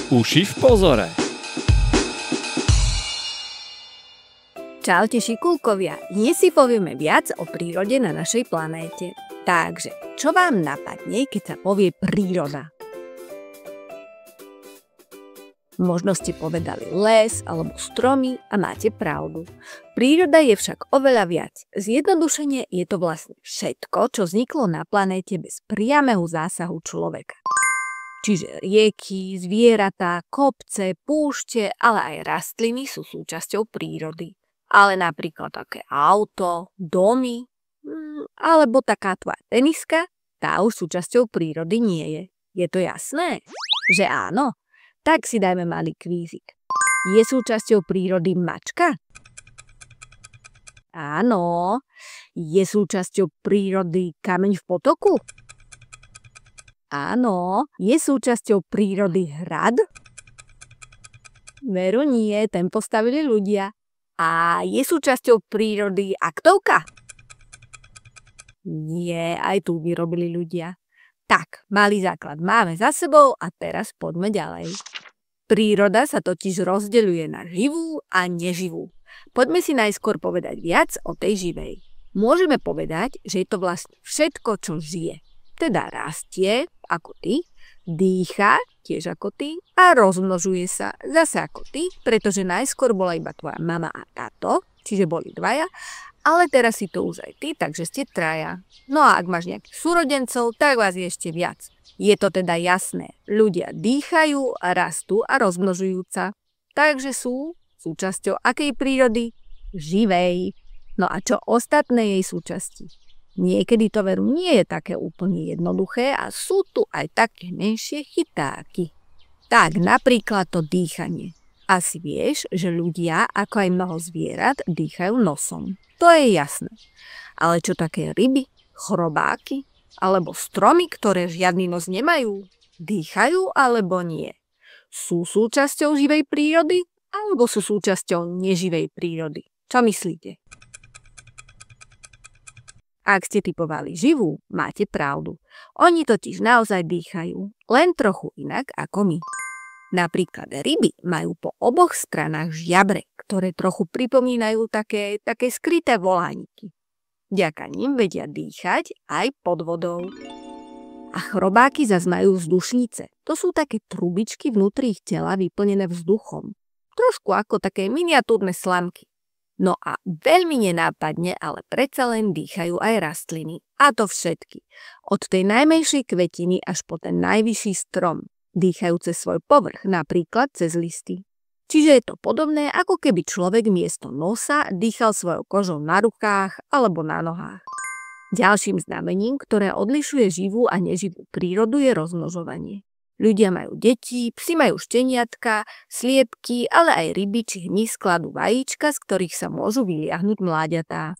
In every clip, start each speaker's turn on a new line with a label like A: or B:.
A: Uši v pozore.
B: Čaute šikulkovia, dnes si povieme viac o prírode na našej planéte. Takže, čo vám napadne, keď sa povie príroda? Možno ste povedali les alebo stromy a máte pravdu. Príroda je však oveľa viac. Zjednodušene je to vlastne všetko, čo vzniklo na planéte bez priameho zásahu človeka. Čiže rieky, zvieratá, kopce, púšte, ale aj rastliny sú súčasťou prírody. Ale napríklad také auto, domy, alebo taká tvoja teniska, tá už súčasťou prírody nie je. Je to jasné? Že áno? Tak si dajme malý kvízik. Je súčasťou prírody mačka? Áno. Je súčasťou prírody kameň v potoku? Áno. Je súčasťou prírody hrad? Veru nie, ten postavili ľudia. A je súčasťou prírody aktovka? Nie, aj tu vyrobili ľudia. Tak, malý základ máme za sebou a teraz poďme ďalej. Príroda sa totiž rozdeľuje na živú a neživú. Poďme si najskôr povedať viac o tej živej. Môžeme povedať, že je to vlastne všetko, čo žije. Teda rastie, ako ty, dýcha, tiež ako ty, a rozmnožuje sa zase ako ty, pretože najskôr bola iba tvoja mama a táto, čiže boli dvaja, ale teraz si to už aj ty, takže ste traja. No a ak máš nejakých súrodencov, tak vás je ešte viac. Je to teda jasné, ľudia dýchajú a rastú a rozmnožujú sa, takže sú súčasťou akej prírody? Živej. No a čo ostatné jej súčasti? Niekedy to veru nie je také úplne jednoduché a sú tu aj také menšie chytáky. Tak napríklad to dýchanie. Asi vieš, že ľudia, ako aj mnoho zvierat, dýchajú nosom. To je jasné. Ale čo také ryby, chrobáky alebo stromy, ktoré žiadny nos nemajú? Dýchajú alebo nie? Sú súčasťou živej prírody alebo sú súčasťou neživej prírody? Čo myslíte? Ak ste typovali živú, máte pravdu. Oni totiž naozaj dýchajú, len trochu inak ako my. Napríklad ryby majú po oboch stranách žiabre, ktoré trochu pripomínajú také skryté volániky. Vďaka nim vedia dýchať aj pod vodou. A chrobáky zas majú vzdušnice. To sú také trubičky vnútri ich tela vyplnené vzduchom. Trošku ako také miniatúrne slamky. No a veľmi nenápadne, ale predsa len dýchajú aj rastliny. A to všetky. Od tej najmenšej kvetiny až po ten najvyšší strom. Dýchajú cez svoj povrch, napríklad cez listy. Čiže je to podobné, ako keby človek miesto nosa dýchal svojou kožou na rukách alebo na nohách. Ďalším znamením, ktoré odlišuje živú a neživú prírodu, je rozmnožovanie. Ľudia majú deti, psi majú šteniatka, sliepky, ale aj ryby či hmyz skladú vajíčka, z ktorých sa môžu vyliahnuť mláďatá.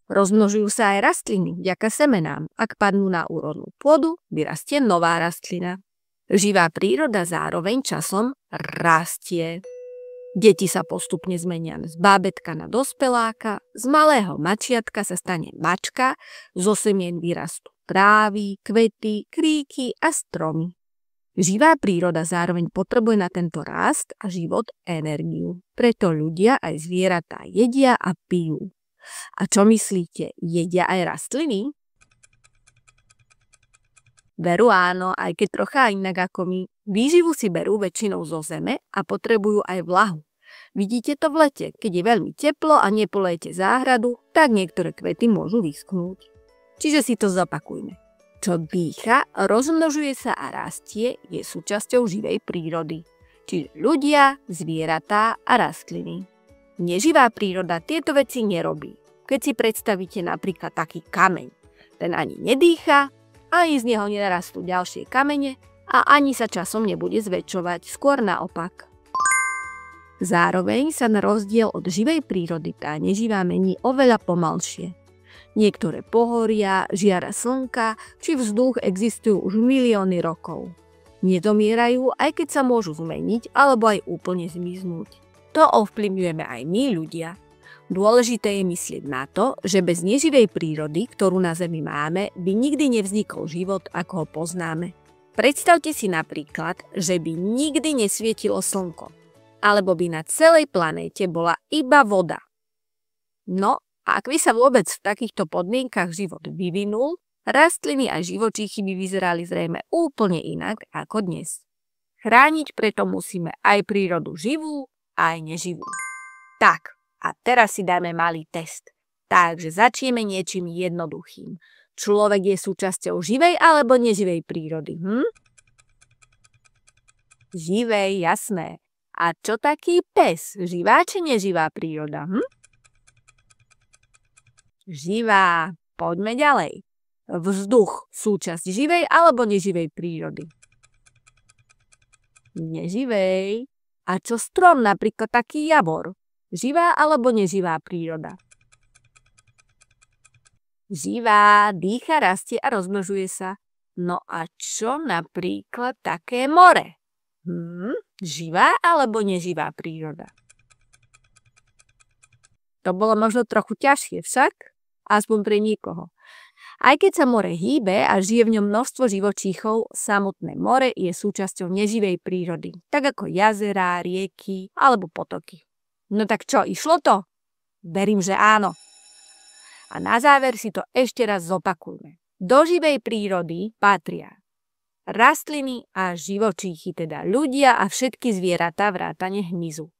B: Rozmnožujú sa aj rastliny vďaka semenám. Ak padnú na úrodnú pôdu, vyrastie nová rastlina. Živá príroda zároveň časom rastie. Deti sa postupne zmenia z bábätka na dospeláka, z malého mačiatka sa stane mačka, zo semien vyrastú trávy, kvety, kríky a stromy. Živá príroda zároveň potrebuje na tento rast a život energiu. Preto ľudia aj zvieratá jedia a pijú. A čo myslíte, jedia aj rastliny? Veru áno, aj keď trocha inak ako my. Výživu si berú väčšinou zo zeme a potrebujú aj vlahu. Vidíte to v lete, keď je veľmi teplo a nepolejete záhradu, tak niektoré kvety môžu vyschnúť. Čiže si to zopakujme. Čo dýcha, rozmnožuje sa a rastie, je súčasťou živej prírody. Čiže ľudia, zvieratá a rastliny. Neživá príroda tieto veci nerobí. Keď si predstavíte napríklad taký kameň, ten ani nedýcha, ani z neho nerastú ďalšie kamene a ani sa časom nebude zväčšovať, skôr naopak. Zároveň sa na rozdiel od živej prírody tá neživá mení oveľa pomalšie. Niektoré pohoria, žiara slnka či vzduch existujú už milióny rokov. Nedomierajú, aj keď sa môžu zmeniť alebo aj úplne zmiznúť. To ovplyvňujeme aj my ľudia. Dôležité je myslieť na to, že bez neživej prírody, ktorú na Zemi máme, by nikdy nevznikol život, ako ho poznáme. Predstavte si napríklad, že by nikdy nesvietilo slnko, alebo by na celej planéte bola iba voda. No, ak by sa vôbec v takýchto podmienkach život vyvinul, rastliny a živočíchy by vyzerali zrejme úplne inak ako dnes. Chrániť preto musíme aj prírodu živú, aj neživú. Tak, a teraz si dáme malý test. Takže začneme niečím jednoduchým. Človek je súčasťou živej alebo neživej prírody? Živej, jasné. A čo taký pes? Živá či neživá príroda? Živá. Poďme ďalej. Vzduch. Súčasť živej alebo neživej prírody? Neživej. A čo strom, napríklad taký javor? Živá alebo neživá príroda? Živá, dýcha, rastie a rozmnožuje sa. No a čo napríklad také more? Živá alebo neživá príroda? To bolo možno trochu ťažšie však, aspoň pre niekoho. Aj keď sa more hýbe a žije v ňom množstvo živočíchov, samotné more je súčasťou neživej prírody, tak ako jazerá, rieky alebo potoky. No tak čo, išlo to? Verím, že áno. A na záver si to ešte raz zopakujme. Do živej prírody patria rastliny a živočíchy, teda ľudia a všetky zvieratá vrátane hmyzu.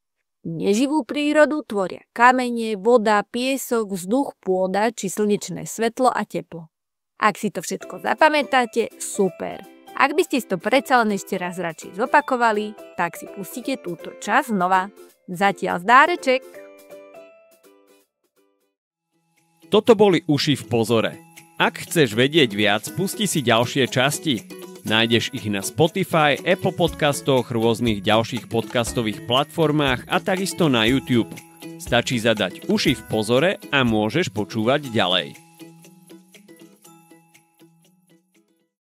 B: Neživú prírodu tvoria kamene, voda, piesok, vzduch, pôda či slnečné svetlo a teplo. Ak si to všetko zapamätáte, super. Ak by ste si to predsa len ešte raz radšej zopakovali, tak si pustíte túto časť znova. Zatiaľ zdáreček.
A: Toto boli Uši v pozore. Ak chceš vedieť viac, pusti si ďalšie časti. Nájdeš ich na Spotify, Apple podcastoch, rôznych ďalších podcastových platformách a takisto na YouTube. Stačí zadať Uši v pozore a môžeš počúvať ďalej.